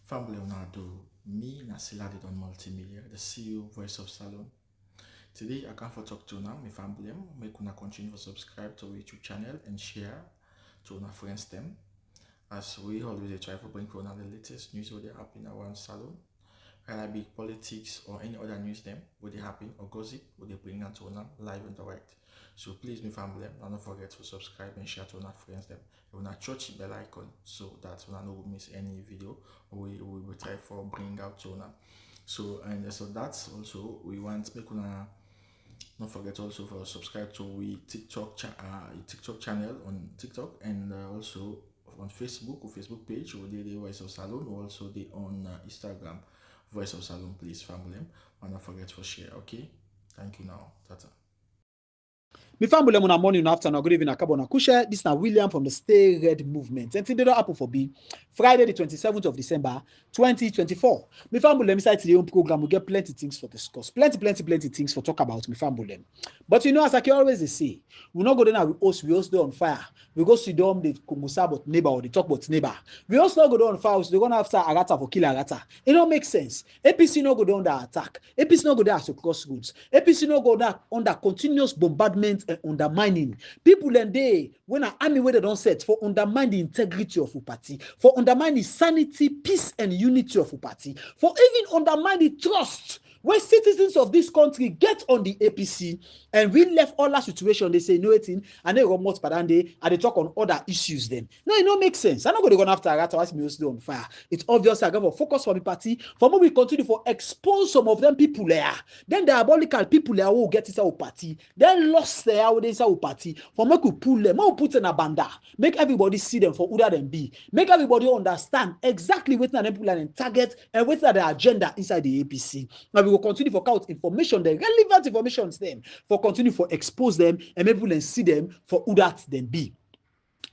Family Leonardo, me Nasila did on multimedia, the CEO voice of Salon. Today I come for talk to now, my family, make una continue to subscribe to our YouTube channel and share to our friends them. As we always try to bring for the latest news what they happen around Salon, whether it be politics or any other news them, what they happen or gossip, what they bring out to live and direct. So please, my family, don't forget to subscribe and share to our friends them. You want to touch the bell icon so that you don't miss any video we will try for bring out to now. So that's also we want make una don't forget also for subscribe to we TikTok channel on TikTok and also on Facebook or Facebook page or the Voice of Salon or also the on Instagram Voice of Salon. Please family, and don't forget to share. Okay, thank you now. Tata. My family, good morning, afternoon, good evening, Akabona Kusha. This is William from the Stay Red Movement. And today, happen for be Friday, the 27th of December, 2024. My family, let me say today on program, we get plenty things for discuss. Plenty things for talk about, my family. But you know, as I can always say, we not go down and we host on fire. We go sit down, the Kungusa about neighbor or they talk about neighbor. We also not go down on fire, so they're going to after Arata for kill Arata. It don't make sense. APC no go down the attack. APC no go there as a crossroads. APC no go there under continuous bombardment and undermining. People and they, when an army where they don't set for undermine the integrity of a party, for undermine the sanity, peace, and unity of a party, for even undermine the trust where citizens of this country get on the APC and we left all that situation, they say no eating and they remote padande and they talk on other issues then. No, it don't make sense. I'm not going to go after Arata as me on fire. It's obvious I go for focus for the party. For me, we continue for expose some of them people there. Then diabolical people there who get inside our party. Then lost there with inside our party. For me to pull them, we put in a banda. Make everybody see them for who they be. Make everybody understand exactly what them people and target and what the agenda inside the APC. Now we will continue for count information, the relevant information them, for continue for expose them and make people and see them for who that then be.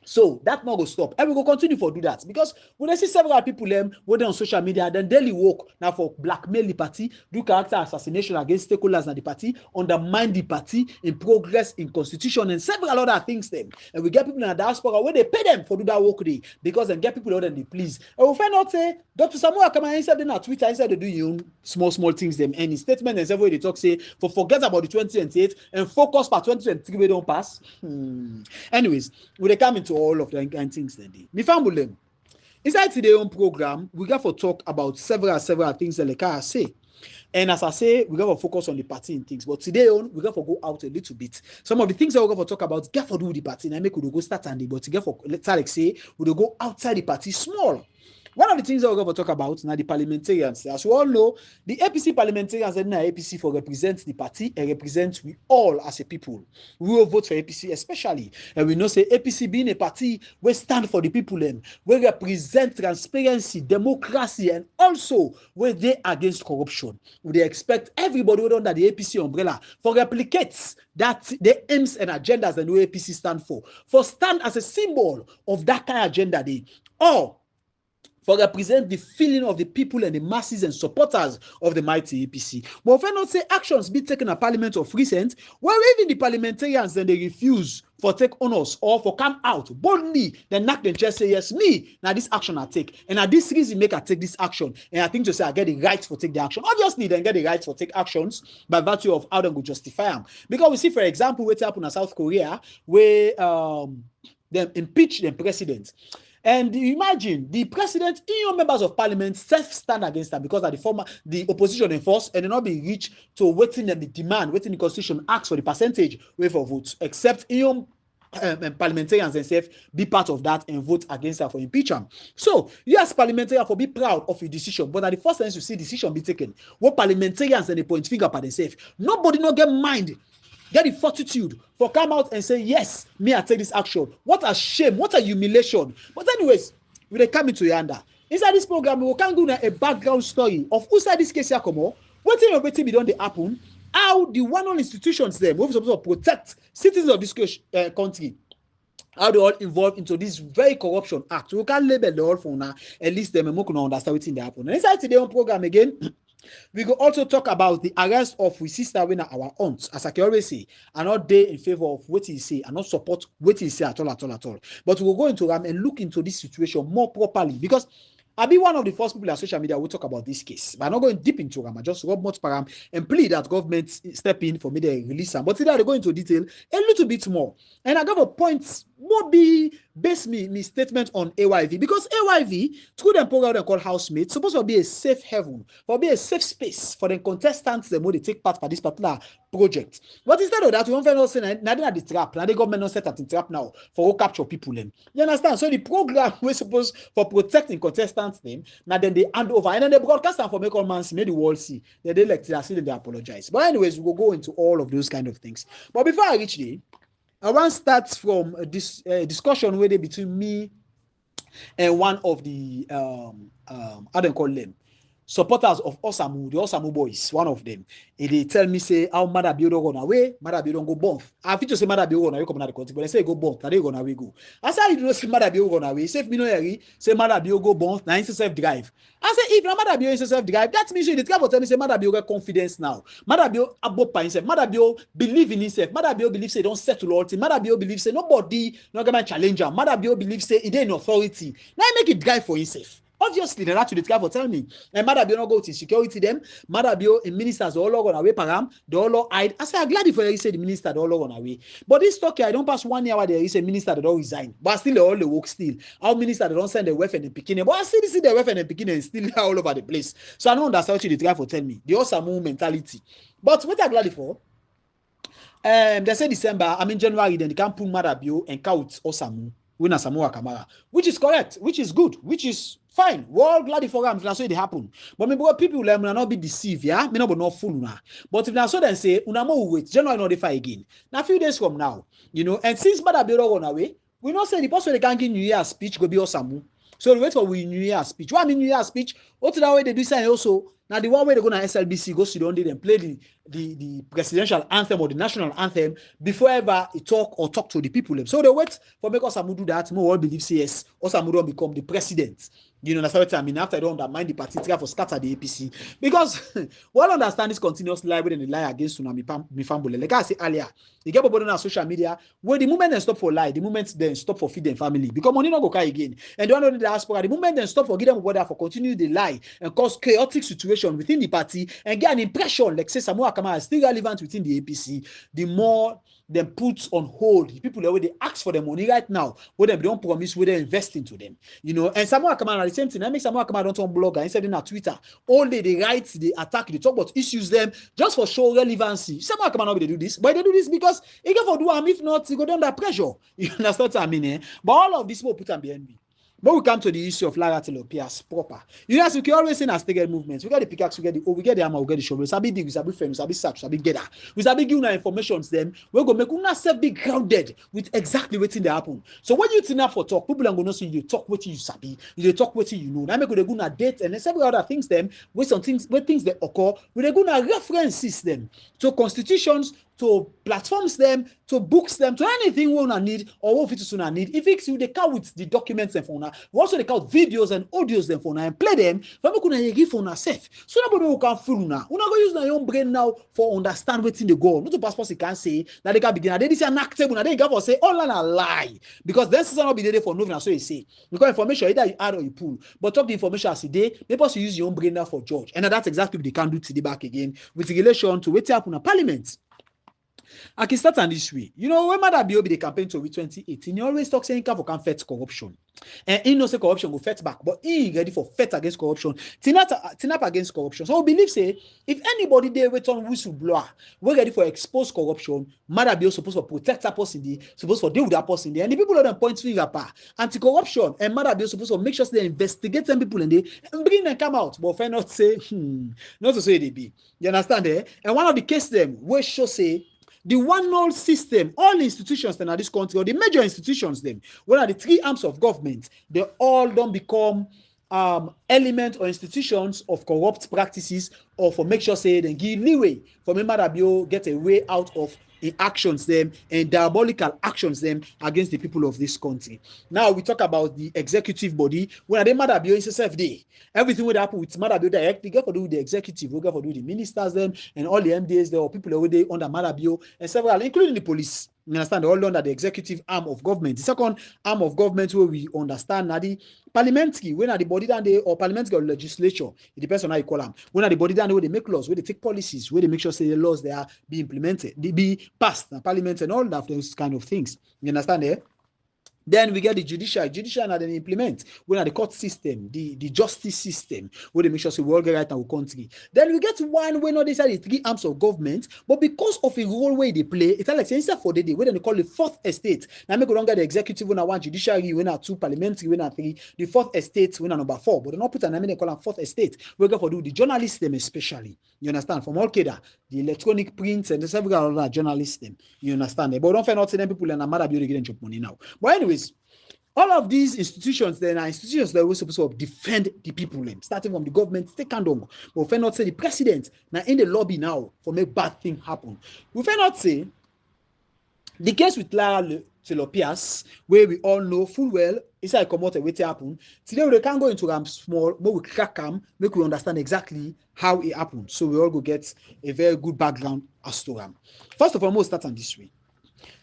So that not go stop. And we will continue for do that because when I see several people whether on social media, then daily work now for blackmail the party, do character assassination against stakeholders in the party, undermine the party in progress in constitution and several other things them. And we get people in the diaspora where they pay them for do that work day because then get people other than they please. And we find out say Dr. Samura Kamara inside in Twitter inside they do your own small things them and in statement and several they talk say for forget about the 2028 and focus for 2023 we don't pass. Anyways, we they come into all of the kind things then they. Me family, inside today's own program, we got to talk about several things that I say. And as I say, we got to focus on the party and things. But today on, we got to go out a little bit. Some of the things that we're going to talk about, get for do with the party. And I make we go start and but to get for let's like say, we go outside the party small. One of the things that we're going to talk about now the parliamentarians. As we all know, the APC parliamentarians and APC for represent the party and represent we all as a people. We will vote for APC especially. And we know say APC being a party we stand for the people and we represent transparency, democracy, and also where they against corruption. We expect everybody under the APC umbrella for replicates that the aims and agendas that the APC stand for stand as a symbol of that kind of agenda they or for represent the feeling of the people and the masses and supporters of the mighty APC. But if I not say actions be taken at Parliament of recent, where even the parliamentarians then they refuse for take honors or for come out boldly, then knock them chest say yes, me, now this action I take. And at this reason make I take this action. And I think to say I get the right for take the action. Obviously, then get the right for take actions by virtue of how they go justify them. Because we see, for example, what happened in South Korea, where them impeach the president. And imagine the president, EU members of parliament self-stand against them because the opposition enforced and they not be reached to waiting and the demand, waiting the constitution asks for the percentage way for votes, except EU parliamentarians themselves be part of that and vote against her for impeachment. So, yes, parliamentarians for be proud of your decision, but at the first time you see decision be taken, what parliamentarians and they point finger at themselves, nobody not get mind. Get the fortitude for come out and say, yes, me, I take this action. What a shame. What a humiliation. But anyways, we they come into yonder. Inside this program, we can do a background story of who said this case here come on. What thing already be done they happen? How the one on institutions there, we're supposed to protect citizens of this country. How they all involved into this very corruption act. We can label the all for now. At least them and can understand what they happen. And inside today's program again. We will also talk about the arrest of we sister when our aunts, as I can always say, are not there in favor of what he say, and not support what he say at all. But we will go into them and look into this situation more properly because I'll be one of the first people on social media who talk about this case. But I'm not going deep into it. I just rub much param and plead that government step in for me to release them. But today I go into detail a little bit more. And I got a point what be base me statement on AYV, because AYV through the program they call Housemates supposed to be a safe haven, for be a safe space for the contestants them when they take part for this particular project. But instead of that, we don't find say now the trap. Now the government not set at the trap now for capture people them. You understand? So the program we're supposed for protecting contestants them. Now then they hand over and then they broadcast them for make all man see, make the world see. Then they like see they apologize. But anyways, we'll go into all of those kind of things. But before I reach there, I want to start from this discussion where they between me and one of the how do you call them, supporters of Osamu, the Osamu boys, one of them. And they tell me, say, how Mother Bio run away, Mother Bio don't go bomb. I feel to say Mother Bio run away, come out the country, but they say go bomb, they run away go. I say, you don't say Mother Bio run away, say, me no eri, say Mother Bio go bomb, now it's self-drive. I say, if Mother Bio is self-drive, that means you the travel tell me, say, Mother Bio get confidence now. Mother Bio above by himself, Mother Bio believe in himself, Mother Bio believes say, don't settle all things, Mother Bio believes say, nobody, no government challenger, Mother Bio believes say, it ain't authority. Now make it drive for himself. Obviously, they're not to the guy for tell me. And Madabio not go to security them. Madabio in ministers they all on away param. They all hide. I say I'm glad if you say the minister they all on away. But this talk I don't pass 1 year where there is a minister that don't resign. But still they all the work still. Our minister they don't send the weapon and picking. But I still see the weapon and picking and still all over the place. So I don't understand what the guy for tell me. The Osamu mentality. But what I'm glad for. They say December. I mean January. Then they can pull Madabio and count Osamu. Winner Samura Kamara, which is correct, which is good, which is fine. We're all glad for them. That's why it happen. But maybe people will not be deceived, yeah. Me not fool now. But if now so then say, una more wait, January not defy again. Now a few days from now, you know, and since Mother Bureau run away, we not say the person they can give New Year speech go be Osamu. So we wait for we New Year speech. What I mean New Year speech? What that way they do say also. Now the one way they go to SLBC, go sit down there and play the presidential anthem or the national anthem before ever he talk to the people. So they wait for make Osamu do that. More all believe say yes, Osamu don't become the president. You know, that's what I mean. After I don't undermine the party, try for scatter the APC. Because we all understand this continuous lie and the lie against Tsunami Mifambule. Like I said earlier, you get people on social media where the moment they stop for lie, the moment they stop for feed them family. Because money not go carry again. And they don't know the diaspora, the moment they stop for give them water for continue the lie and cause chaotic situation within the party and get an impression like say Samura Kamara is still relevant within the APC, the more them put on hold the people that they ask for the money right now, where they don't promise where they invest into them, you know. And Samura Kamara the same thing. I make Samura Kamara don't on blogger instead in Twitter. All day they write, they attack, they talk about issues them just for show relevancy. Samura Kamara not they do this, but they do this because he can for do them. If not, he go under pressure. You understand what I mean? Eh? But all of this will put them behind me. But we come to the issue of Lara Telopias proper. You know, as we can always say as staggered movements, we get the pickaxe, we get the hammer, we get the shovel, we sabi dig, we sabi fence, we sabi search, we sabi gather. We sabi give una information to them. We go make una self be grounded with exactly what they happen. So when you turn up for talk, people are gonna see you talk what you sabi, you talk what you know. Now make we go na date and several other things them with some things where things that occur, we go na references them to constitutions, to platforms them, to books them, to anything we wanna need or what fit to need. If it's you they count with the documents and for now, we also they count videos and audios them for now and play them. For me kuna give for una self. So nobody who can fool now. Una go use na your own brain now for understand what in the go. Not to passport they can say that they can begin. They say an actable. They can for say all a lie because then sister not be there for nothing. So you say because information either you add or you pull. But talk the information as today. Maybe you use your own brain now for judge. And that's exactly what they can do today back again with relation to what happened in Parliament. I can start on this way. You know, when Mother Bio be the campaign to 2018, he always talk saying can fight corruption. And he knows say corruption will fight back, but he ready for fight against corruption. Tinap against corruption. So we believe say if anybody there wait on whistleblower, we're ready for expose corruption. Mother Bio supposed to protect that person there, supposed to deal with that person there. And the people that point finger anti-corruption and Mother Bio supposed to make sure they investigate them people in there and bring them come out. But if not say, not to say they be. You understand there? And one of the case them we show say the one all system, all institutions in this country, or the major institutions, them, what are the three arms of government, they all don't become elements or institutions of corrupt practices or for make sure say they give leeway for member that you get a way out of actions them and diabolical actions them against the people of this country. Now we talk about the executive body. When they Mother Bio is a day, everything would happen with Mother Bio directly. Get for do with the executive, we get for do with the ministers them and all the MDs there or people over there under Mother Bio and several, including the police. You understand? All under the executive arm of government. The second arm of government where we understand now the parliamentary, when are the body down there, or parliamentary or legislature, it depends on how you call them. When are the body down there where they make laws, where they take policies, where they make sure say the laws they are be implemented, they be passed, parliament and all that those kind of things. You understand there? Then we get the judiciary. Judiciary now then implement. We have the court system, the justice system, where they make sure we all get right in our country. Then we get one where not decide the three arms of government, but because of a role where they play, it's like instead for the day, where they call the fourth estate. Now make longer the executive when I want judiciary, when I two parliamentary, when I three, the fourth estate, when I number four. But they not put an name they call them fourth estate. We go for do the journalist them especially. You understand? From all Keda, the electronic prints and the several other journalists them. You understand? But don't find out them people and I'm mad about getting job money now. But anyways, all of these institutions, then are institutions that were supposed to defend the people, starting from the government, second on. But we find not say the president now in the lobby now for make bad thing happen. We find not say the case with Lara Telopias, where we all know full well, inside come out and what happen. Today we can't go into them small, but we crack them, make we understand exactly how it happened. So we all go get a very good background as to them. First of all, we'll start on this way.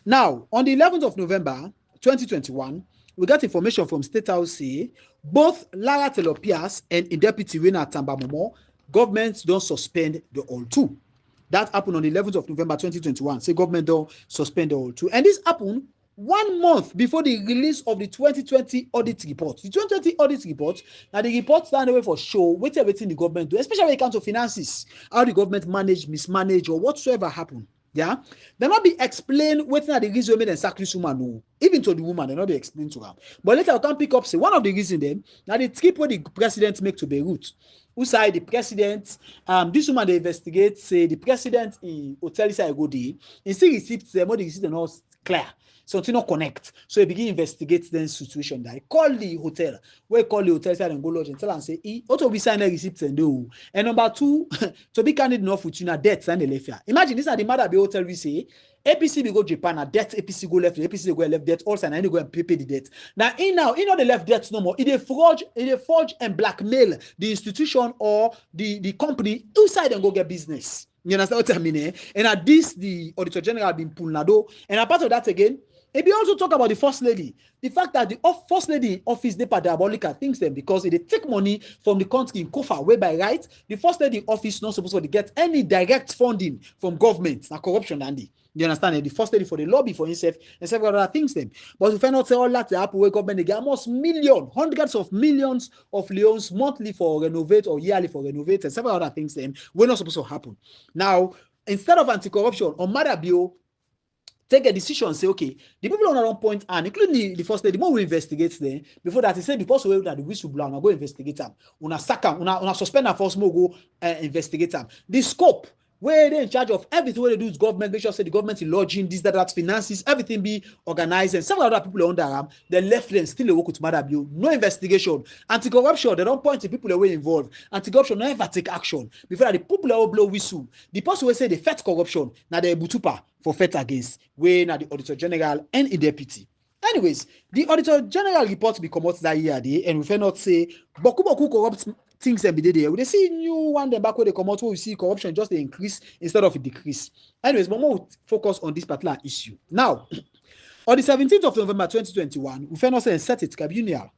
Now, on the 11th of November, 2021, we got information from State House say both Lara Telopias and in Deputy Winner Tambamomo, government don't suspend the all two. That happened on the 11th of November 2021. Say government don't suspend the all two. And this happened 1 month before the release of the 2020 audit report. The 2020 audit report, now the report stand away for show, wait everything the government do, especially when it comes to finances, how the government manage, mismanage, or whatsoever happened. Yeah, they not be explained whether the reason made and sack this woman. No, even to the woman, they not be explained to her. But later I can pick up say one of the reasons them now the trip what the president make to Beirut. Who side the president? This woman they investigate say the president in hotel side go there. And see receipts them, what the receipts are not clear. Something not connect. So he begin investigate the situation there. Call the hotel. Where call the hotel side and go lodge and tell and say, auto be sign the receipts and do. And number two, to be candid enough with you now debt and the left here. Imagine this are the matter be hotel we say. APC we go Japan, a debt, APC go left, APC go left debt, also and I go and pay the debt. Now the left debt no more. It forge and blackmail the institution or the company inside and go get business. You understand what I mean? Eh? And at this, the Auditor General been pulled nado. And apart of that again, maybe also talk about the First Lady. The fact that the First Lady office they diabolical things them because they take money from the country in Kofa, whereby right, the First Lady office not supposed to get any direct funding from government. Now corruption, Andy. You understand? The First Lady for the lobby for himself and several other things them. But we find out say all that the Apple wake up and they get almost hundreds of millions of loans monthly for renovate or yearly for renovate and several other things them. We're not supposed to happen. Now, instead of anti-corruption on Madabio, take a decision, say, okay, the people on our own point, and including the First Lady, the more we investigate them, before that, he said, because we that the whistleblower, go investigate them. Una sack them, una suspend them first, go investigate them. The scope, where they're in charge of everything, where they do is government, make sure say the government is lodging, this, that, finances, everything be organized, and several other people under them, they left them still a work with Madabio, no investigation. Anti-corruption, they don't point to people that were involved. Anti-corruption never take action. Before that, the people that will blow whistle. The person will say they fight corruption, now they butupa for fight against, where now the Auditor General and the Deputy. Anyways, the Auditor General report be come out that year, and we cannot say, boku corrupt things and be there. We see new one them back where they come out where we see corruption just increase instead of a decrease. Anyways, but more focus on this particular issue. Now, on the 17th of November 2021, we found ourselves set a tribunal.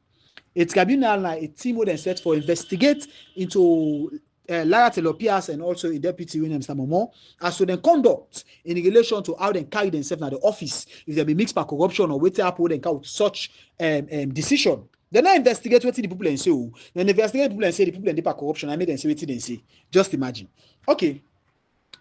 A tribunal like a team would then set for investigate into Lara Telopias and also a deputy William Samomo as to then conduct in relation to how they carry themselves at the office if they be mixed by corruption or wait up then count such decision. They not investigate what the people and say. Then investigate people and say the people and they corruption. I made them say what they say. Just imagine. Okay.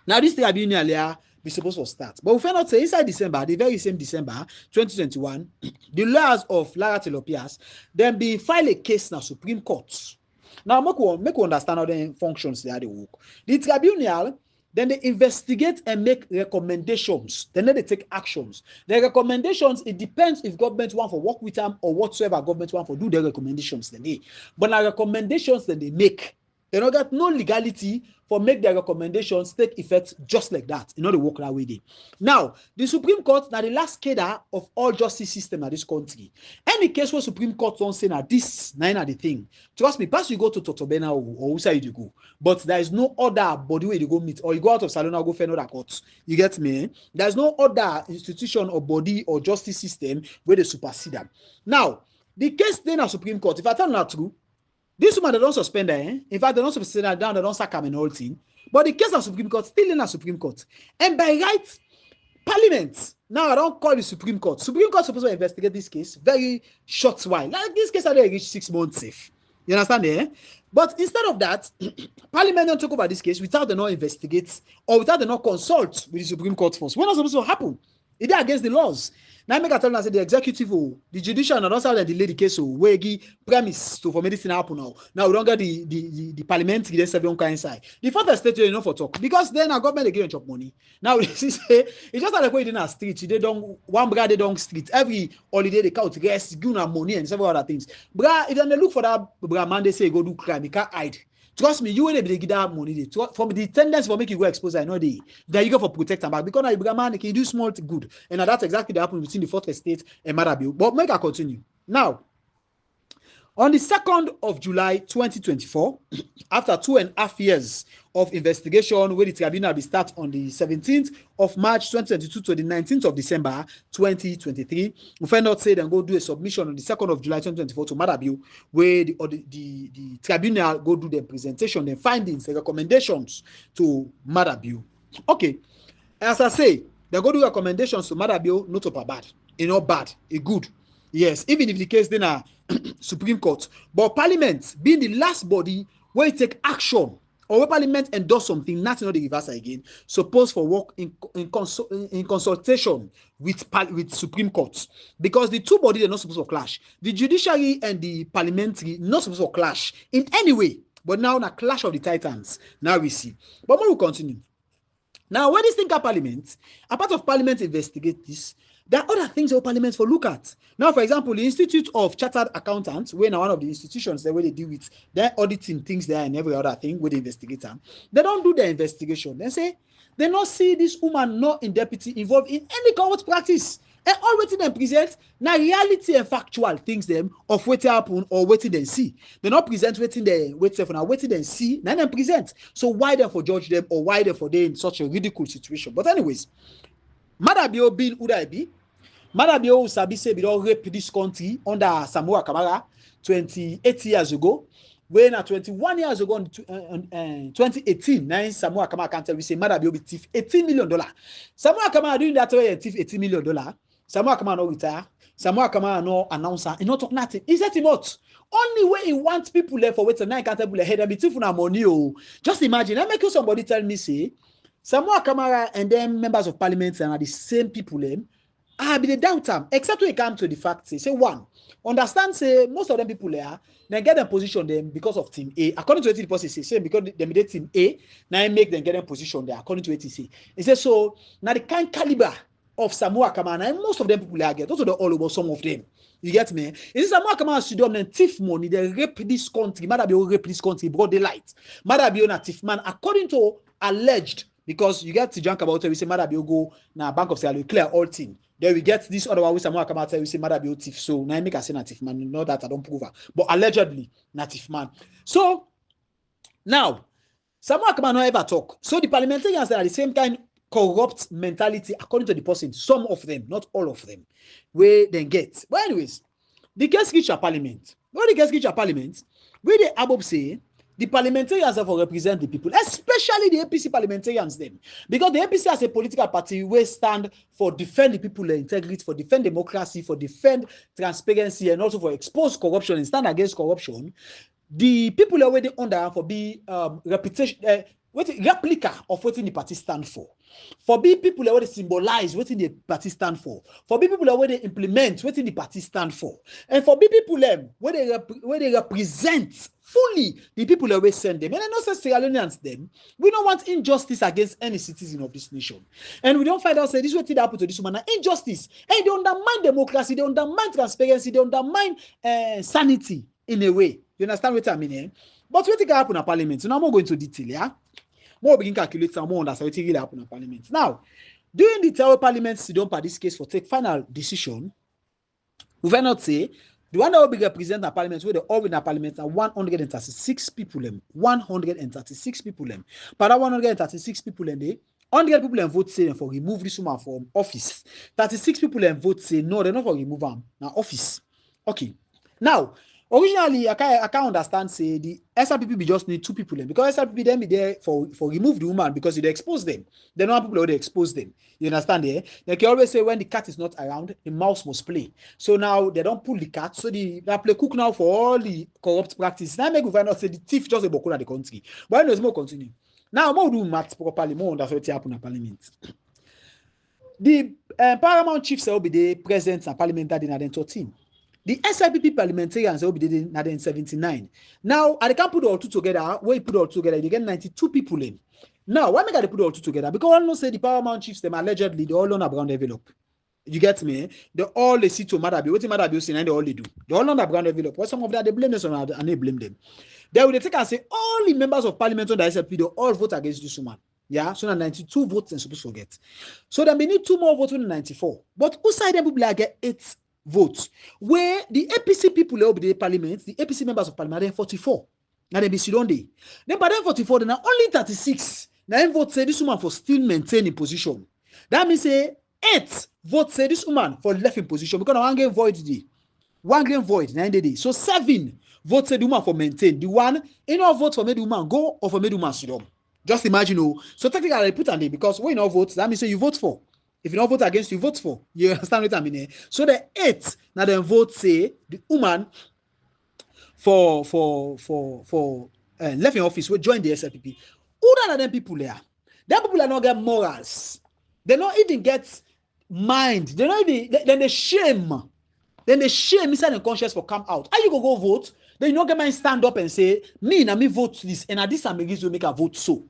Now this tribunal here be supposed to start, but we find out say inside December, the very same December 2021, the lawyers of Lara Telopias then be file a case now Supreme Court. Now, make we understand how the functions they work. The tribunal, then they investigate and make recommendations. Then they take actions. The recommendations, it depends if government want to work with them or whatsoever government want to do their recommendations. But the recommendations that they make, They don't get no legality for make their recommendations take effect just like that. You know, they work that way. They. Now, the Supreme Court, now the last cadre of all justice system in this country. Any case where Supreme Court don't say that this, nine the thing. Trust me, pass you go to Totobena or who say you go. But there is no other body where you go meet, or you go out of Salona go for another court. You get me? There is no other institution or body or justice system where they supersede them. Now, the case then at Supreme Court, if I tell you that true, this woman, they don't suspend her. In fact, they don't suspend her down, they don't sack her and all thing. But the case of Supreme Court, still in the Supreme Court. And by right, Parliament, now I don't call the Supreme Court. Supreme Court is supposed to investigate this case very short while. Like this case, I reached 6 months safe. You understand, eh? But instead of that, Parliament don't talk about this case without them not investigate or without them not consult with the Supreme Court first. When is supposed to happen? It is against the laws. Now make a tell us the executive, the judicial, and also the delay the case. Where he premise to for medicine happen now. Now we don't get the parliamentary. Then seven kind side. The first state you know for talk because then our government they give chop money. Now it's just like way in a street. They don't one brother they don't street every holiday they count rest, give them money and several other things. Bra if they look for that bra man they say go do crime, he can't hide. Trust me, you will be give that money. From the tendency for making you go expose, I know they you go for protect them back because now you man can do small good, and that's exactly what happened between the fourth estate and Marabio. But make I continue now. On the 2nd of July 2024, after 2.5 years of investigation, where the tribunal will start on the 17th of March 2022 to the 19th of December 2023, we find out say they go do a submission on the 2nd of July 2024 to Marabio, where the tribunal go do their presentation, their findings, their recommendations to Marabio. Okay, as I say, they go do recommendations to Marabio, not up a bad, not bad, a good. Yes, even if the case then are Supreme Court, but Parliament being the last body where it take action or where Parliament endorse something, not the reverse again, supposed for work in consultation with Supreme Court, because the two bodies are not supposed to clash. The judiciary and the parliamentary not supposed to clash in any way. But now a clash of the titans. Now we see. But we will continue. Now, when this thing at Parliament, a part of Parliament investigate this. There are other things that Parliament for look at. Now, for example, the Institute of Chartered Accountants, where now one of the institutions that where they deal with, they're auditing things there and every other thing with the investigator. They don't do their investigation. They say they not see this woman not in deputy involved in any corrupt practice. And all waiting and present now reality and factual things them of what happen or waiting then see. They not present waiting there, waiting for now, waiting then see, now then present. So why them for judge them or why them for they in such a ridiculous situation? But anyways, Madabio Bill Udaibi, Madabio Sabi say we don't rape this country under Samura Kamara 28 years ago. When 21 years ago in 2018, nine Samura Kamara can't tell we say Madabio be thief $18 million. Samura Kamara doing that way thief $18 million. Samura Kamara no retire. Samura Kamara no announcer. He not talk nothing. He said him out. Only way he wants people there for waiting nine can't tell ahead and be thief na money. Oh, just imagine. I make you somebody tell me say. Samura Kamara and then members of parliament are the same people them. I be the doubt them, except when it comes to the fact say one, understand say most of them people there, they get them position them because of team A. According to what the person say, because they made team A, now make them get them position there according to what he say. He says so now the kind caliber of Samura Kamara, and most of them people there get, those are all over some of them. You get me? It is Samura Kamara studio and thief money, they rape this country, Madabio rape this country, broad daylight. Madabio na thief man, according to alleged. Because you get to junk about it, we say Madabio go now Bank of Sierra clear all thing. Then we get this other one with Samura Kamara, we say Madabio thief. So now I make a say native man, not that I don't prove her, but allegedly native man. So now Samura Kamara not ever talk. So the parliamentarians are the same kind corrupt mentality according to the person. Some of them, not all of them, where they get. But anyways, the case reach a parliament. When the case reach a parliament, where the above say. The parliamentarians have to represent the people, especially the APC parliamentarians them. Because the APC as a political party will stand for defend the people's integrity, for defend democracy, for defend transparency, and also for expose corruption and stand against corruption. The people are already under for be replica of what the party stand for. For be people already symbolize what the party stand for. For be people already implement what the party stand for. And for be people where they represent fully the people always send them. And I know say Sierra Leoneans them. We don't want injustice against any citizen of this nation. And we don't find out say this is what happened to this woman. Injustice. And they undermine democracy, they undermine transparency, they undermine sanity in a way. You understand what I mean? Eh? But what can happen in Parliament? So now I'm not going to detail, yeah? More begin calculate some more understand what really happen in Parliament. Now, during the Tower Parliament, sit down for this case for take final decision, we will not say the one that will be represented in Parliament, where the all in Parliament are 136 people. 136 people. But that 136 people, they 100 people vote say for remove this woman from office. 36 people vote say no, they're not for remove them now office. Okay. Now, originally, I can't understand say the SRPP be just need 2 people because SRPP then be there for remove the woman because they expose them. They don't have people who they expose them. You understand there? They can always say when the cat is not around, the mouse must play. So now they don't pull the cat. So they play cook now for all the corrupt practice. Now make we find out say the thief just a bokuna the country. But anyways, more continue. Now more do maths properly, more understand what happen in Parliament. The Paramount chiefs will be the present in Parliament that in 2013. The SIPP parliamentarians will be there in 1979. Now, I can't put all two together. Where you put all together, you get 92 people in. Now, why make I put all two together? Because all know say the Paramount chiefs, them allegedly, they all on a brown envelope. You get me? They all they see to Madabi. What Madabi say, and they all they do. They all on a brown envelope. What some of that they blame them and they blame them. They will take and say all the members of parliament on the SLP, they all vote against this woman. Yeah, so now 92 votes and supposed to forget. So then we need 2 more votes in 94. But who side them people get 8 votes? Where the APC people will be the parliament, the APC members of parliament, they're 44. Now they be sit day. Then by then 44, then only 36. Now vote say this woman for still maintaining position. That means say 8 votes say this woman for left in position because one game void day. 1 game void 9 days. So 7 votes say the woman for maintain. The one enough votes for made the woman go or for made the woman sit down. Just imagine, oh. So technically, I put on it because when you not vote, that means say you vote for. If you don't vote against, you vote for. You understand what I mean? So the 8 now then vote say the woman for left in office will join the SLPP. Who are them people there? Them people are not get morals. They don't even get mind. They don't even then they shame. Then they shame inside the conscience for come out. How you go vote? Then you not get mind stand up and say me vote this and this I'm will make a vote so.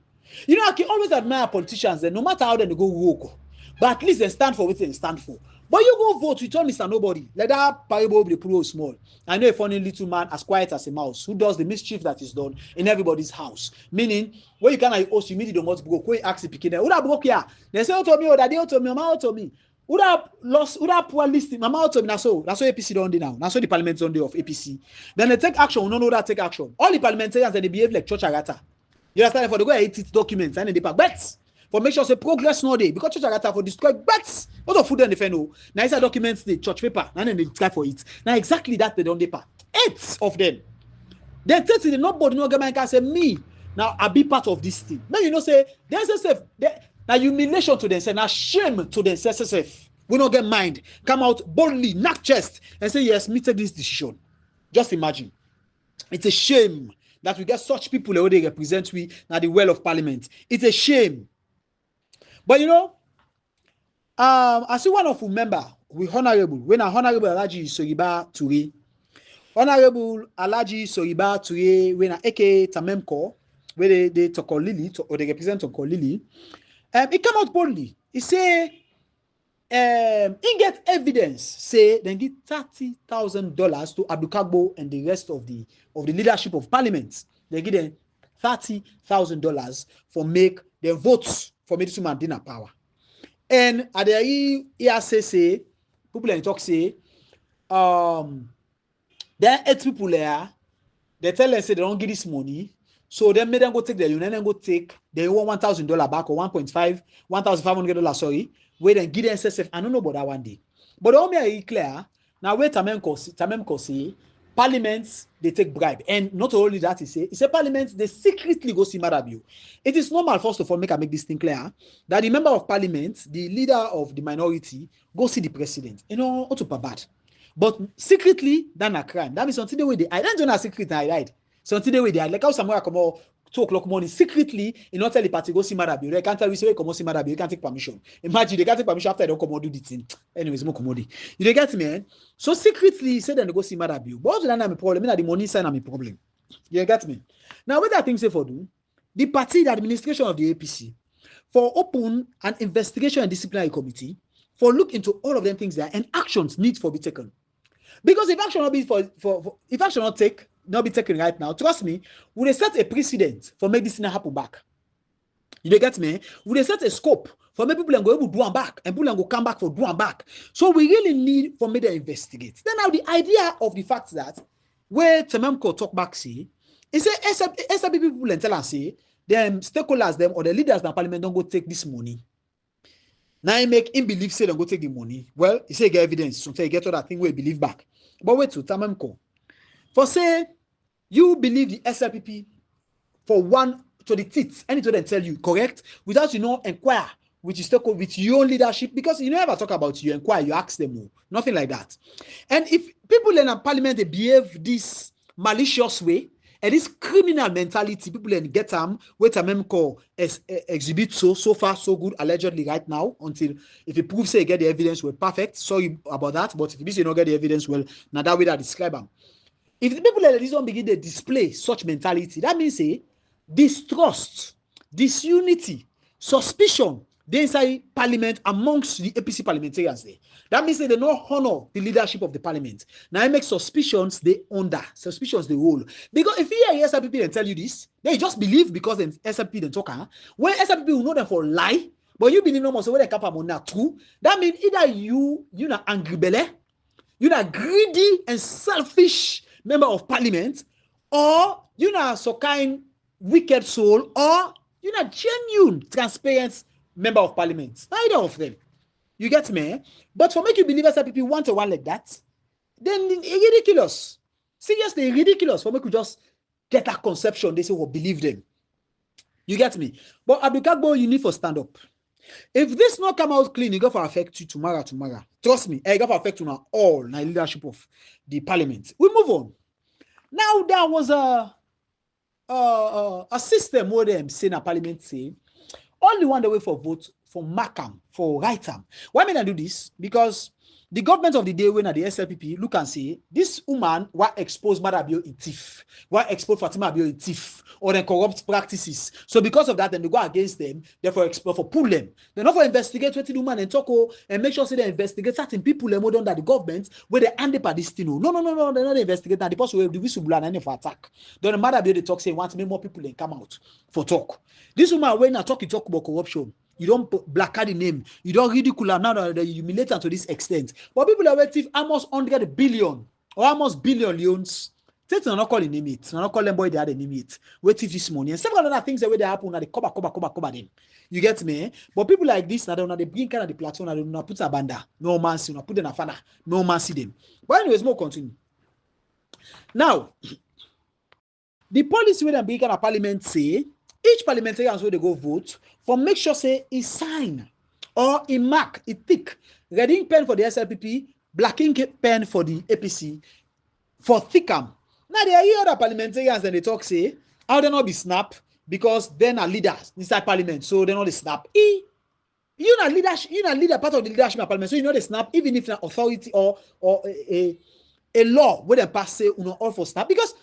You know, I can always admire politicians that no matter how they go woke, but at least they stand for what they stand for. But you go vote, you tell Mr. Nobody. Let that parable be the small. I know a funny little man as quiet as a mouse who does the mischief that is done in everybody's house. Meaning, when you can't host, you immediately don't broke. When you ask the picking, who that broke here? They say, oh, to me, oh, daddy, oh, to me, mama, oh, to me. Who that lost, who that poor listing, mama, oh, to me. That's what APC don't do now. That's what the parliament don't do of APC. Then they take action. We don't know that take action. All the parliamentarians, they behave like church agata. You understand? For the go edit it documents and they pack bets for make sure say progress no day because church agata for destroy bets. What of food and the feno? Now inside documents the church paper and then they try for it. Now exactly that they don't paper. 8 of them. Then 30 nobody no government can say me. Now I be part of this thing. Then you know say there's a now humiliation to them, say now shame to them. Say we don't get mind. Come out boldly, knock chest and say yes, me take this decision. Just imagine. It's a shame that we get such people who they represent we now the well of parliament. It's a shame. But you know, I see one of you member with honorable when a honorable Alaji Soriba Toure. Honorable Alaji Soriba Toure when a AK Tamemko where they talk on Lily or they represent on Lily. He come out boldly. He say he get evidence say then give $30,000 to Abdukagbo and the rest of the leadership of parliament. They give them $30,000 for make their votes for medicine and dinner power. And at the say people in talk say there are 8 people there. They tell them say they don't give this money. So then make them go take their union and go take they want $1,000 back or $1,500, sorry. Wait and give them SSF. I don't know about that one day. But the only clear now wait Tamemko say parliaments they take bribe. And not only that he say parliaments they secretly go see Madabi. It is normal first of all make this thing clear that the member of parliament, the leader of the minority, go see the president. You know, not super bad. But secretly, that's a crime. That means until the way they hide. That's not a secret I hide. So until the way they hide. Like how Samura come out 2 o'clock morning, secretly, you not tell the party go see Madabi. They can't tell you say come see Madabi, you can't take permission. Imagine they can't take permission after they don't come out do the thing. Anyways, more commodity. You get me, eh? So secretly say then they go see Madabi. But also that's a problem. The money sign am a problem. You get me? Now what that thing say for do? The party, the administration of the APC, for open an investigation and disciplinary committee, for look into all of them things there and actions need for be taken. Because if action not be if action not take, not be taken right now, trust me, we set a precedent for make this thing happen back. You get me? We set a scope for make people and go able to do them back, and people and go come back for do them back. So we really need for me to investigate. Then now the idea of the fact that where Tememko talk back see, is say SRP people and tell us say them stakeholders them or the leaders in the parliament don't go take this money. Now I make him believe say they go take the money. Well, he say get evidence, so say get all that thing we believe back. But wait to Tememko. For say you believe the SRPP for one to the teeth, and it will tell you correct without inquire with your own leadership, because you never talk about you inquire, you ask them more, nothing like that. And if people in a parliament they behave this malicious way and this criminal mentality, people then get them wait a mem call exhibit so far so good allegedly right now, until if it proves say you get the evidence, well perfect, sorry about that, but if you don't get the evidence, well now that way that describe them. If the people like this don't begin to display such mentality, that means say distrust, disunity, suspicion they inside parliament amongst the APC parliamentarians there. That means they don't honor the leadership of the parliament. Now I make suspicions they roll. Because if you hear SRPP and tell you this, they just believe because then SRPP then talk. When SRPP will know them for lie, but you believe no more so when they cap on that true. That means either you not angry belly, you not greedy and selfish member of parliament, or you not so kind wicked soul, or you're not genuine, transparent member of parliament. Neither of them. You get me? But for make you believe SRPP one to one like that, then it's ridiculous. Seriously, ridiculous for make you just get that conception. They say, well, believe them. You get me? But Abdukagbo, you need for stand up. If this not come out clean, you go for affect you tomorrow. Trust me, I go for affect you now all the leadership of the parliament. We move on. Now there was a system where them say in a parliament say only one way for vote for Markham, for Wrightham. Why may I do this? Because the government of the day when at the SLPP look and say this woman was exposed Madabio in thief, was exposed Fatima Abio in thief, or then corrupt practices. So because of that, then they go against them, therefore for pull them. They not for investigate what the woman and talk and make sure say they investigate certain people and more under the government where they end up at this thing. No, they're not investigating. That the person will the whistleblower and for attack. Then Madabio they talk say want to make more people then come out for talk. This woman when I talk about corruption. You don't black the name. You don't ridicule her now that you humiliate her to this extent. But people are waiting almost 100 billion or almost billions. Take not call the name it. Not call them boy they had a name it. Wait if this money and several other things the way they happen. Now they cover them. You get me? But people like this now they bring kind of the platform. Now they not put a banda. No man see. Not put them a father. No man see them. But anyways, more continue. Now, the policy where they bring kind of parliament say. Each parliamentarian where they go vote for make sure say he sign or he mark, he tick red ink pen for the SLPP, black ink pen for the APC for thickam. Now there are here other parliamentarians and they talk say how they not be snap because they're not leaders inside parliament, so they're not the snap. You not leader part of the leadership of parliament, so you know the snap even if an authority or a law where they pass say all for snap because.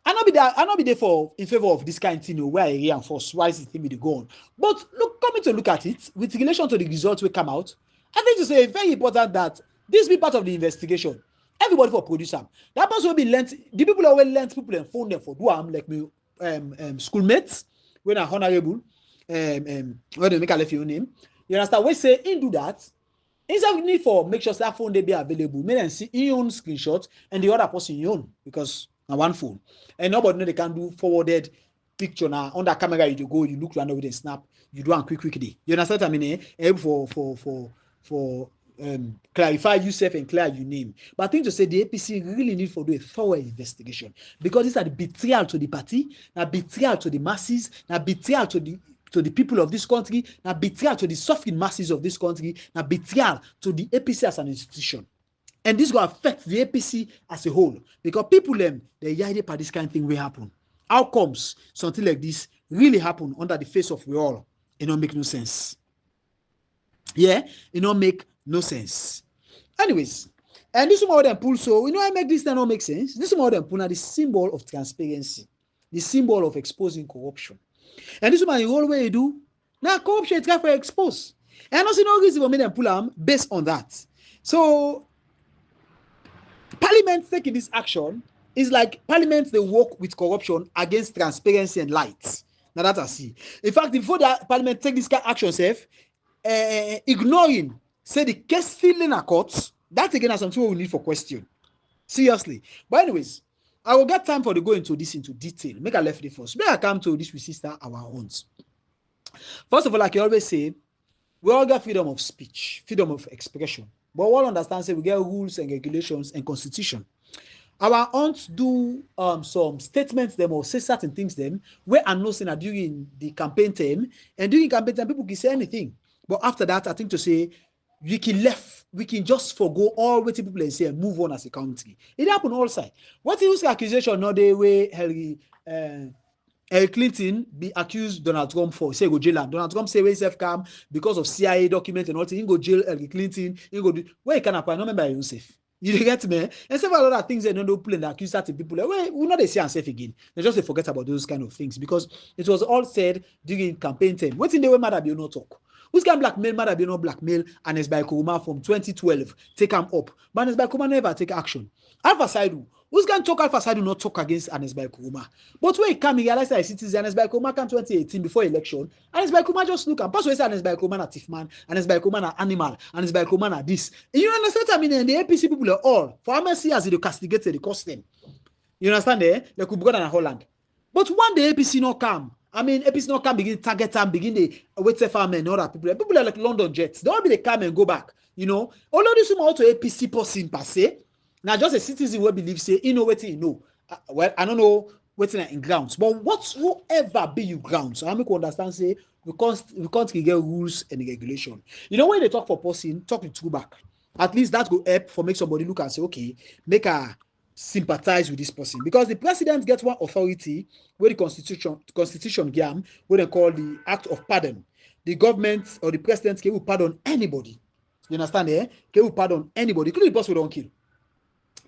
I not be there for in favor of this kind of thing where I reinforce why is the thing will go on. But coming to look at it with relation to the results will come out, I think to say it's very important that this be part of the investigation. Everybody for producer. That person will be lent. The people who will lend people and phone them for do like me schoolmates when are honorable when they make a left your name. You understand? We say in do that. Instead of need for make sure that phone they be available. Make them see your own screenshot and the other person your own because. On one phone, and nobody know they can do forwarded picture now on that camera. You go, you look around over the snap, you do one quickly. You understand what I mean? For clarify yourself and clear your name. But I think to say the APC really need to do a thorough investigation because these are the betrayal to the party, now betrayal to the masses, now betrayal to the people of this country, now betrayal to the suffering masses of this country, now betrayal to the APC as an institution. And this will affect the APC as a whole because people they yide for this kind of thing will happen. Outcomes, something like this really happen under the face of we all. It don't make no sense. Yeah, it don't make no sense. Anyways, and this one them pull so I make this not make sense. This one them pull now the symbol of transparency, the symbol of exposing corruption. And this one the whole way you do now corruption try for expose. And I don't see no reason for me them pull them based on that. So Parliament taking this action It's like Parliament, they work with corruption against transparency and light. Now that I see. In fact, before the Parliament take this kind of action, ignoring, say the case filing a court, that again is something we need for question. Seriously. But anyways, I will get time for the go into this into detail. Make a left it first. May I come to this with sister our own. First of all, like you always say, we all get freedom of speech, freedom of expression. But we all understand, say we get rules and regulations and constitution. Our aunts do some statements them or say certain things them where I'm not saying that during the campaign time, and during campaign time people can say anything. But after that, I think to say we can just forgo all what people say and move on as a country. It happened all sides. What is the accusation? No, the way Hillary Clinton be accused Donald Trump for say go jail. Donald Trump say himself come because of CIA document and all. He go jail Hillary Clinton. He go do where he can apply. No remember himself. You get me? And several other things they don't play and accuse certain people. Well, we not they see themselves again. They just they forget about those kind of things because it was all said during campaign time. What's in the way matter be no talk? Who's can blackmail matter be no blackmail and it's by Kuruma from 2012 take him up. But it's by Kuruma never take action. Alpha Saidu. Who's going to talk Alpha Saidu not talk against Anesbai Kuruma? But when he came, he realized that citizen Anesbai Kuruma came 2018 before election. Anesbai Kuruma just look and pass away Anesbai Kuruma na thief man, Anesbai Kuruma na animal, Anesbai Kuruma na this. You understand what I mean? And the APC people are all for MSC as they castigated the cost them. You understand there? They could go down in Holland. But one day APC not come. I mean, APC not come begin target them, begin the wait farm and other people. People are like London Jets. They all be they come and go back. You know, although this is also APC person per se. Now, just a citizen will believe, say, you know what you know. Well, I don't know what's in grounds, but whatsoever be you grounds, I make understand, say, we can't get rules and regulation. You know, when they talk for person, talk the truth back. At least that will help for make somebody look and say, okay, make a sympathize with this person. Because the president gets one authority where the constitution gam, what they call the act of pardon. The government or the president can pardon anybody. You understand, eh? Can pardon anybody, including the boss we don't kill.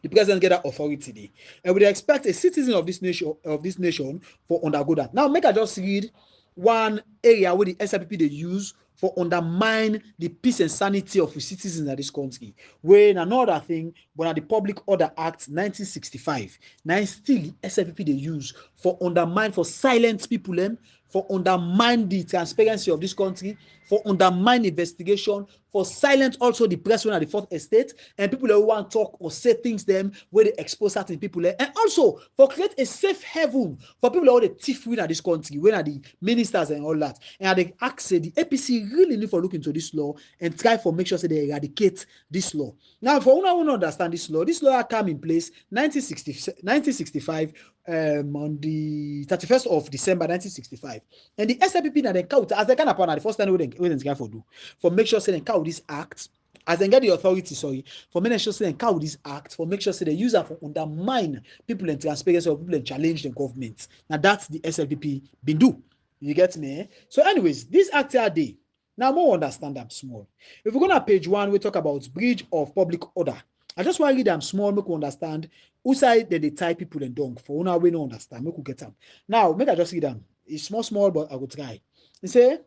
The president get that authority there. And we expect a citizen of this nation for undergo that. Now, make I just read one area where the SIPP they use for undermine the peace and sanity of the citizens of this country. When another thing, when the Public Order Act 1965, now still the SIPP they use for undermine, for silent people, for undermine the transparency of this country, for undermine investigation, for silence also the press when at the fourth estate, and people who want to talk or say things them where they expose certain people, and also for create a safe haven for people who are the thief win at this country, when are the ministers and all that. And they ask say the APC really need for look into this law and try for make sure say they eradicate this law. Now, for one who understand this law come in place 1965 on the 31st of December 1965. And the SIPP now they count as they can upon the first time we they for do for make sure say they count this act as they get the authority, for make sure say they count this act for make sure say they use that for undermine people and transparency of people and challenge the government. Now that's the SIPP been do. You get me? So, anyways, this act are day. Now more understand them small. If we go to page 1, we talk about breach of public order. I just want to read them small, make we understand who side they tie people and dong. For now, we don't understand. Make we get them. Now, make I just read them. It's small, but I will try. They say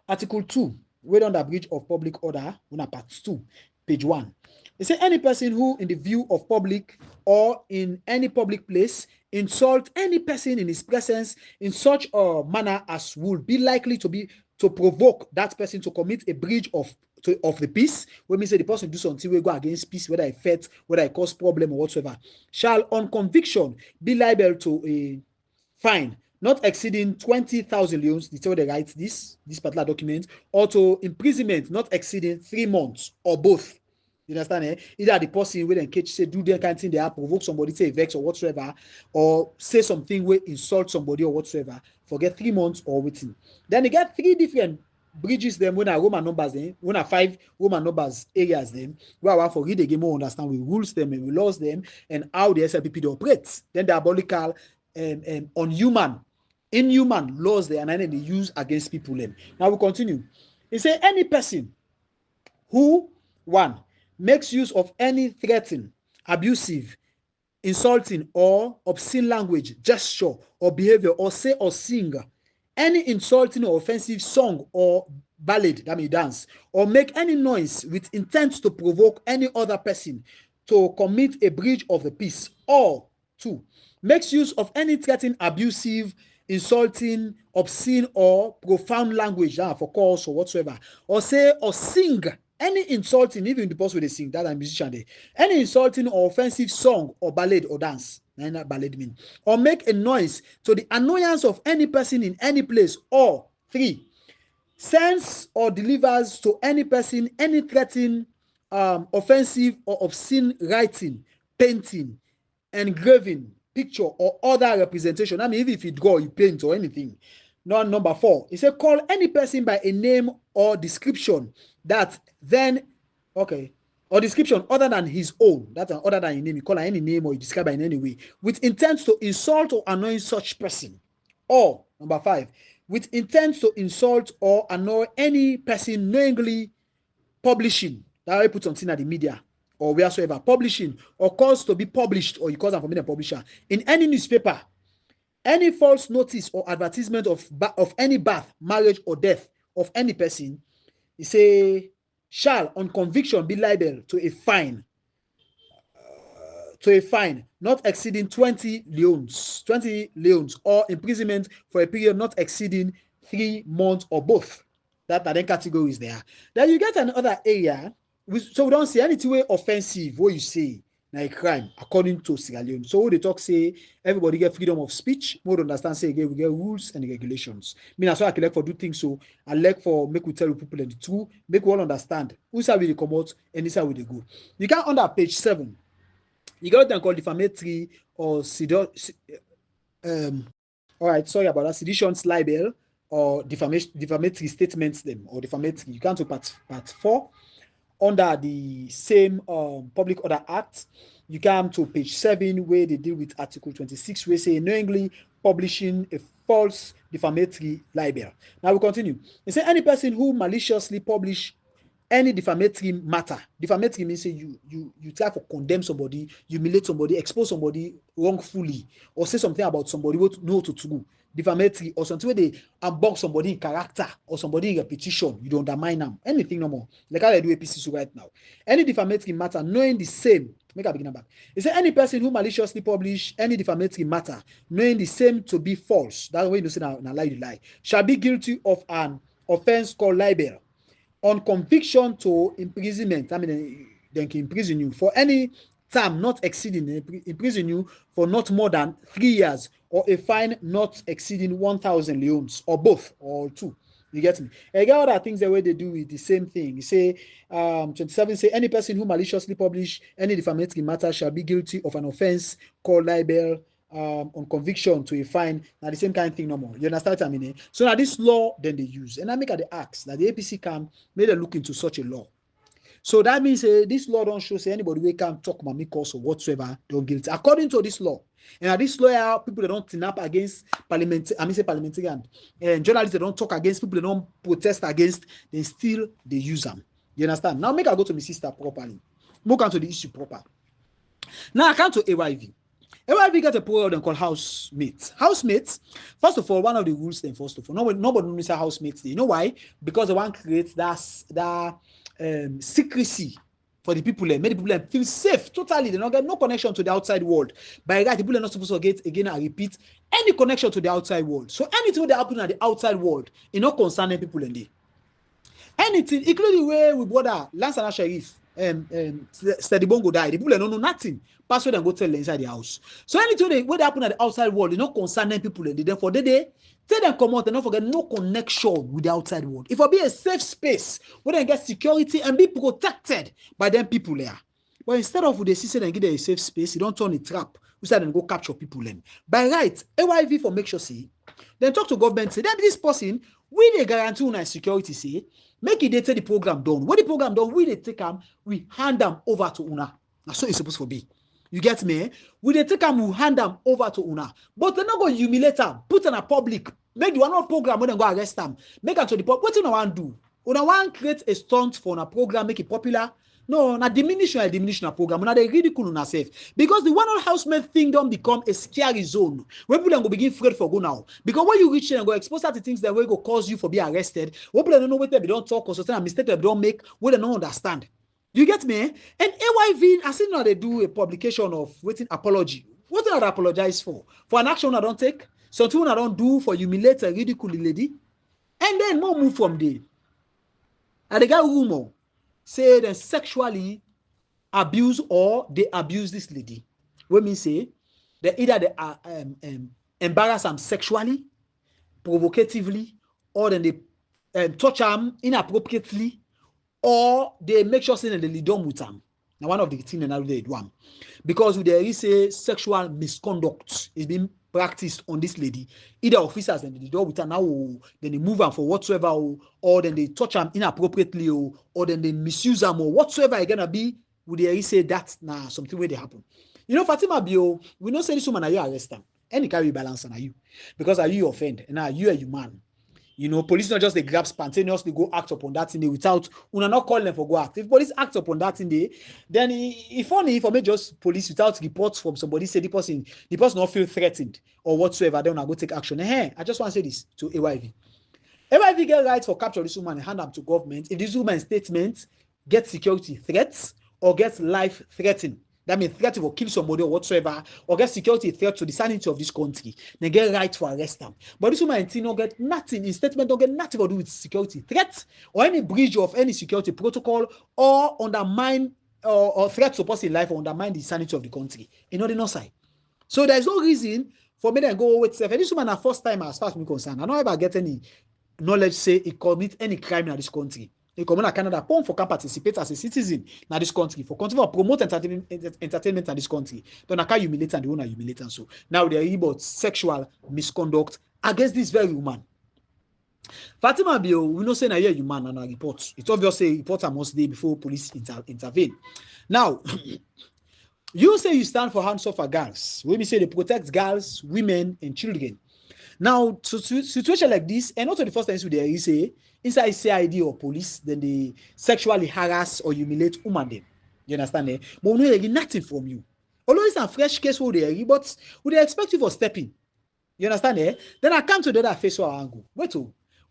Article 2, we on the breach of public order, on part 2, page 1. They say any person who, in the view of public or in any public place, insult any person in his presence in such a manner as would be likely to provoke that person to commit a breach of the peace, when we say the person do something we go against peace, whether it affect, whether it cause problem or whatsoever, shall on conviction be liable to a fine not exceeding 20,000 leons, the tell they write this particular document, or to imprisonment not exceeding 3 months or both. You understand? Eh? Either the person will engage, say, do their kind of thing, they have provoke somebody, say vex or whatsoever, or say something will insult somebody or whatsoever, forget 3 months or waiting. Then they get 3 different bridges them when are Roman numbers them, when are 5 Roman numbers areas them, where I want for read again more understand we rules them and we laws them and how the SIPP operates. Then diabolical inhuman laws there and then they use against people them. Now we continue. It say any person who 1 makes use of any threatening, abusive, insulting, or obscene language, gesture, or behavior, or say or sing any insulting or offensive song or ballad, that means dance, or make any noise with intent to provoke any other person to commit a breach of the peace, or 2. Makes use of any threatening, abusive, insulting, obscene, or profound language for calls or whatsoever, or say or sing any insulting, even the person they sing, that a musician there, any insulting or offensive song or ballad or dance, ballad mean, or make a noise to the annoyance of any person in any place, or 3. Sends or delivers to any person any threatening, offensive or obscene writing, painting, engraving, picture, or other representation. I mean, even if you draw, you paint, or anything. Now, number 4, it says call any person by a name or description that then, okay, or description other than his own, that's other than your name, you call any name or you describe in any way, with intent to insult or annoy such person. Or, number 5, with intent to insult or annoy any person knowingly publishing, that I put something at the media or wheresoever, publishing or cause to be published, or you cause them from being a publisher, in any newspaper, any false notice or advertisement of any birth, marriage, or death of any person, he say, shall on conviction be liable to a fine not exceeding 20 leons, or imprisonment for a period not exceeding 3 months, or both. That are then categories there. Then you get another area, so we don't see anything way offensive what you say na a crime according to Sierra Leone. So they talk say everybody get freedom of speech. We don't understand say again we get rules and regulations. Me that's why I like for do things so I like for make we tell people the truth, make we all understand who side we dey come out and this side we dey go. You can under page 7. You got them called defamatory or all right, sorry about that, seditions, libel, or defamatory statements them, or defamatory. You can to part 4 under the same Public Order Act. You come to page 7 where they deal with Article 26, where say knowingly publishing a false defamatory libel. Now we continue. They say any person who maliciously publish any defamatory matter. Defamatory means say you try to condemn somebody, humiliate somebody, expose somebody wrongfully, or say something about somebody what know to do. Defamatory, or something where they unbox somebody in character or somebody in repetition, you don't undermine them. Anything no more. Like how I do APCs right now. Any defamatory matter, knowing the same. Make a beginning back. Is there any person who maliciously publish any defamatory matter, knowing the same to be false? That's why you say na lie, shall be guilty of an offense called libel, on conviction to imprisonment. I mean, they can imprison you for any term not exceeding, imprison you for not more than 3 years, or a fine not exceeding 1,000 leons, or both, or 2. You get me? And get other things the way they do with the same thing. You say 27 say any person who maliciously publish any defamatory matter shall be guilty of an offense called libel, on conviction to a fine. Now the same kind of thing no more. You understand what I mean? So now this law then they use, and I make at the acts that the APC can make a look into such a law. So that means this law don't show say anybody we can talk mami cause or whatsoever don't guilty according to this law. And this law, people that don't turn up against parliamentarian and journalists that don't talk against, people that don't protest against, they still they use them. You understand? Now make I go to my sister properly. Move on to the issue proper. Now I come to AYV. AYV got a program called Housemates. Housemates, first of all, one of the rules then first of all, nobody knows how housemates. You know why? Because they want to create that secrecy for the people, make the people feel safe totally. They don't get no connection to the outside world. By right, the people are not supposed to get, again, I repeat, any connection to the outside world. So anything that happen at the outside world, it not concerning people in there. Anything, including where we brother Lance and Sheriff, Steady Bongo died. The people don't know nothing. Pass where they go tell inside the house. So anything what happen at the outside world, it not concerning people in there. Therefore, they tell them come out and don't forget no connection with the outside world. If it be a safe space where they get security and be protected by them people there. But instead of the system and give them a safe space, you don't turn a trap. We say then go capture people then. By right, AYV for make sure see. Then talk to government, say that this person, we they guarantee una security, say, make it they take the program done. When the program done, we they take them, we hand them over to una. That's so it's supposed to be. You get me? We they take them, we hand them over to una. But they're not going to humiliate them, put in a public, make the one program when they go arrest them, make them to the public. What do you want to do? Una want create a stunt for a program, make it popular. No, na diminish a program. Now they ridicule on ourselves because the one on housemate thing don't become a scary zone where people go begin afraid for go now. Because when you reach there and go expose that to things that will go cause you for be arrested, what people don't know what they don't talk or something, a mistake they don't make, what they don't understand. You get me? And AYV, I see now they do a publication of waiting apology. What did I apologize for? For an action I don't take, something I don't do for humiliate a ridicule lady, and then more move from there. And the guy rumor say they sexually abuse or they abuse this lady. What mean say they either they embarrass them sexually, provocatively, or then they touch them inappropriately, or they make sure saying they lead on with them. Now one of the things that they do because there is a sexual misconduct is being practiced on this lady. Either officers then they do with her now, then they move her for whatsoever, or then they touch them inappropriately, or then they misuse them, or whatsoever it's gonna be. Would they say that now something where they happen? You know, Fatima Bio, we don't say this woman are you arrest them. Any carry balance on you because are you offend and now you are human. You know, police not just they grab spontaneously go act upon that thing without una not call them for go act. If police act upon that thing then if only for me just police without reports from somebody say the person not feel threatened or whatsoever, then I go take action. I just want to say this to AYV. AYV get right for capture this woman and hand them to government if this woman's statement gets security threats or gets life threatening. That means threat to kill somebody or whatsoever, or get security threat to the sanity of this country. They get right to arrest them. But this woman don't get nothing, in statement don't get nothing to do with security threats or any breach of any security protocol or undermine or threat to person's life or undermine the sanity of the country. You know, the no side. So there's no reason for me to go with self. And this woman, first time as far as I'm concerned, I don't ever get any knowledge say he commit any crime in this country. He come in Canada, pon for can participate as a citizen in this country, for continue to promote entertainment in this country. Then I can humiliate and the owner humiliate and so. Now they're about sexual misconduct against this very woman. Fatima Bio, we know say na here human and a report. It's obviously reporter must day before police intervene. Now, you say you stand for hands off for girls. When we say they protect girls, women, and children. Now, situation like this, and also the first time you say inside CID or police, then they sexually harass or humiliate women. You understand? But we don't get nothing from you. Although it's a fresh case for the but we expect you for stepping. You understand? Then I come to the other face or angle. Wait,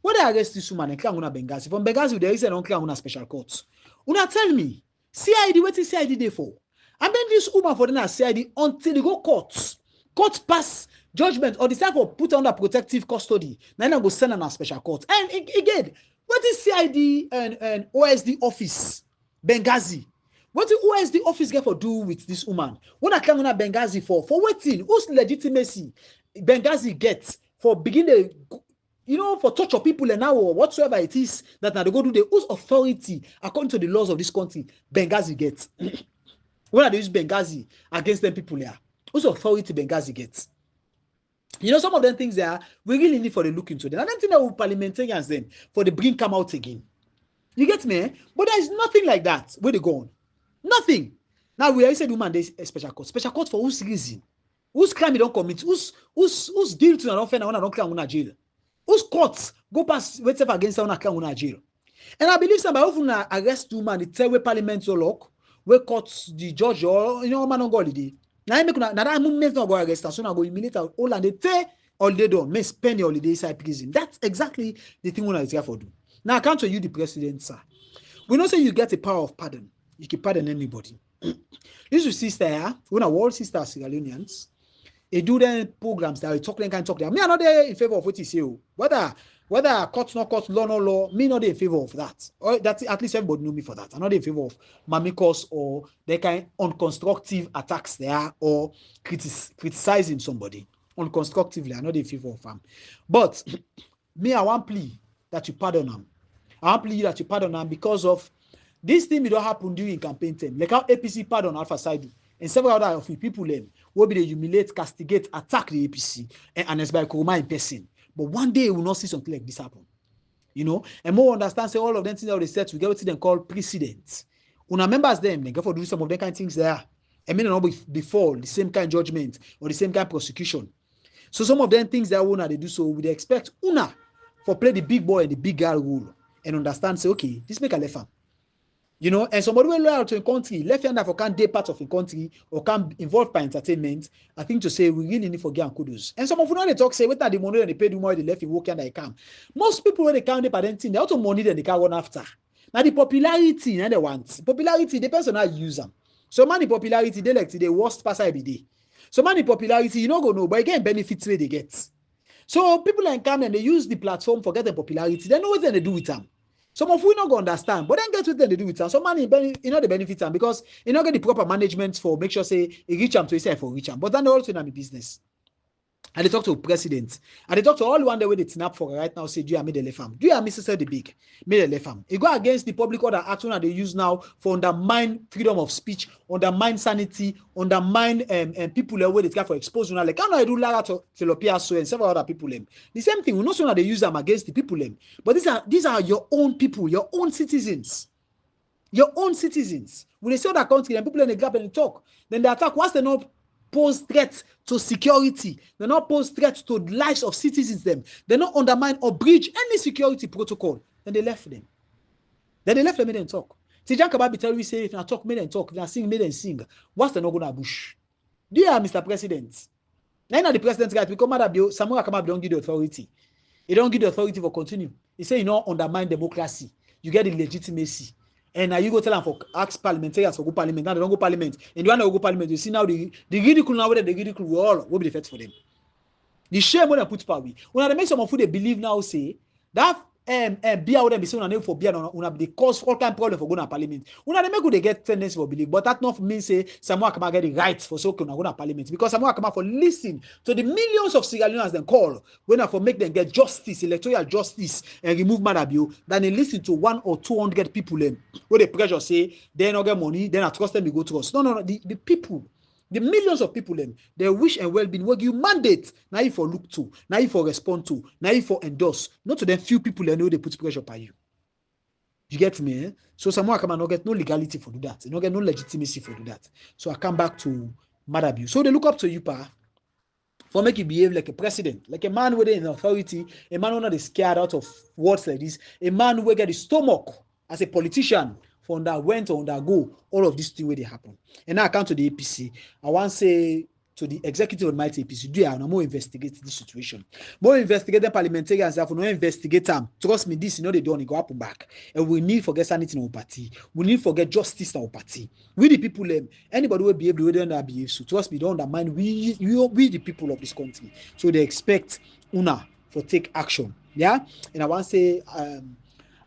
when they arrest this woman and clear on Benghazi, from Benghazi there is an clear on a special court. Una tell me, CID, what is CID there for? And then this woman for the CID until they go court. Court pass judgment or decide for put under protective custody. Now I go send on a special court. And again, what is CID and OSD office? Benghazi. What did OSD office get for do with this woman? What I come on Benghazi for waiting? Whose legitimacy Benghazi gets for beginning for torture people and now or whatsoever it is that now they go do the whose authority according to the laws of this country Benghazi gets. When are they use Benghazi against them people there? Whose authority Benghazi gets? You know, some of them things there we really need for the look into them. I don't think that we parliamentarians then for the bring come out again. You get me? But there is nothing like that. Where they go on? Nothing. Now we already said woman there's a special court. Special court for whose reason? Whose crime you don't commit? Whose guilty and offend and don't clear on jail? Whose courts go past whatever against one clear on jail? And I believe somebody often arrest woman the tell where parliament so lock, where courts the judge or man don't go holiday. Now I make that moment not go arrest and so now go humiliate all and they pay holiday done, may spend the holiday inside prison. That's exactly the thing one is here for do. Now I can't tell you the president, sir. We don't say you get a power of pardon. You can pardon anybody. This is sister here, when a world sister Sierra Leoneans, they do their programs that we talk them kind talk there. Me are not there in favor of what you say. Whether court not court, law no law, me not in favor of that. Or that at least everybody know me for that. I'm not in favor of mamikos or they kind unconstructive attacks there or criticizing somebody unconstructively. I'm not in favor of them. But me, I want plea that you pardon them. I want plea that you pardon them because of this thing will happen during campaign time. Like how APC pardon Alpha Saidu and several other of the people will be they humiliate, castigate, attack the APC and it's by Kuruma in person. But one day we will not see something like this happen. You know, and more understand say all of them things that they said we get what they call precedents. Una members them they go for do some of them kind of things there. I mean not before the same kind of judgment or the same kind of prosecution. So some of them things that una they do so we expect una for play the big boy and the big girl role and understand say okay this make a left hand. You know, and somebody will loyal to a country, left hander for can't day part of a country or can involve by entertainment. I think to say we really need for get and kudos. And some of you know they talk say whether the money and they pay the more they left in work and they come. Most people when they count the parenting, they auto money then they can run after. Now the popularity and they want popularity depends on how you use them. So man, the popularity they like the worst pass every day. So money popularity, you not go know, but again, benefits where they get. So people like come and they use the platform for getting popularity. They know what they do with them. Some of we not going to understand, but then get what they do with them. Some money, you know, the benefit them because you not get the proper management for make sure say it reach them to yourself for reach them. But then they also in business. And they talk to president. And they talk to all one day where they snap for right now, say, do you made the left arm? Do you have Mr. the big? Made the left arm. It go against the public order action that they use now for undermine freedom of speech, undermine sanity, undermine people where they get for exposure. Like, how do I do Lara to Telopia so and several other people? The same thing, we know so that they use them against the people. But these are your own people, your own citizens. Your own citizens. When they see that country and people in the gap and they talk, then they attack. Once they not pose threats to security, they not pose threats to the lives of citizens, they not undermine or breach any security protocol, then they left them. Then they left them, made them talk. See, Jack about Betrayal say, if I talk, made them talk, if I sing, made them sing. What's the no gonna bush? Dear Mr. President, now the president right, because Samura Kamara don't give the authority. He don't give the authority for continue. He say, you know, undermine democracy. You get the legitimacy. And now you go tell them for ask parliamentarians for go parliament. Now they don't go parliament. And you want to go parliament, you see now the ridicule now whether the ridicule will be the effect for them. The shame when they put power. When they make some of who they believe now say that beer would be saying on for beer on the cause all kind problem for going to parliament. When they make who they get tendency for believe, but that not mean say Samura Kamara get the right for so can go to parliament because Samura Kamara for listen to the millions of Sierra Leoneans then call when for make them get justice, electoral justice and remove Madabio, then they listen to 100 or 200 people where the pressure say they not get money, then I trust them to go to us. No, the people. The millions of people, they wish and well-being, what you mandate, now you for look to, now you for respond to, now you for endorse. Not to them few people know they put pressure on you. You get me? Eh? So Samura Kamara not get no legality for do that. You not get no legitimacy for do that. So I come back to Madabio. So they look up to you, pa, for make you behave like a president, like a man with an authority, a man who not is scared out of words like this, a man who get his stomach as a politician. For underwent or undergo all of these things where they happen. And now I come to the APC. I want to say to the executive of mighty APC, do you more investigate this situation? More investigate the parliamentarians have no investigate them. Trust me, this you know they don't go up and back. And we need forget sanity in our party. We need forget justice in our party. We the people, anybody will behave the way they don't behave. So trust me, don't undermine we the people of this country. So they expect UNA for take action. Yeah? And I want to say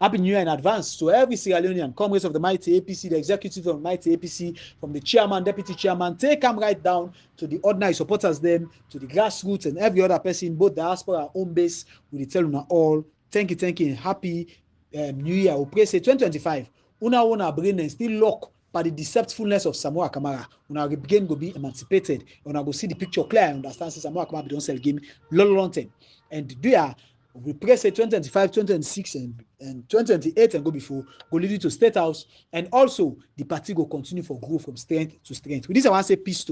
Happy New Year in advance to every Sierra Leonean, comrades of the mighty APC, the executive of the mighty APC, from the chairman, deputy chairman, take them right down to the ordinary supporters, them, to the grassroots and every other person, both diaspora and home base. We tell you all, thank you, and happy New Year. We pray say 2025, una brain and still lock by the deceptfulness of Samura Kamara. Una begin to be emancipated. Una go see the picture clear and understand say Samura Kamara don't sell game long time. And do ya we pray say 2025, 2026 and 2028 and go before, go lead you to State House. And also, the party will continue for growth from strength to strength. With this, I want to say peace to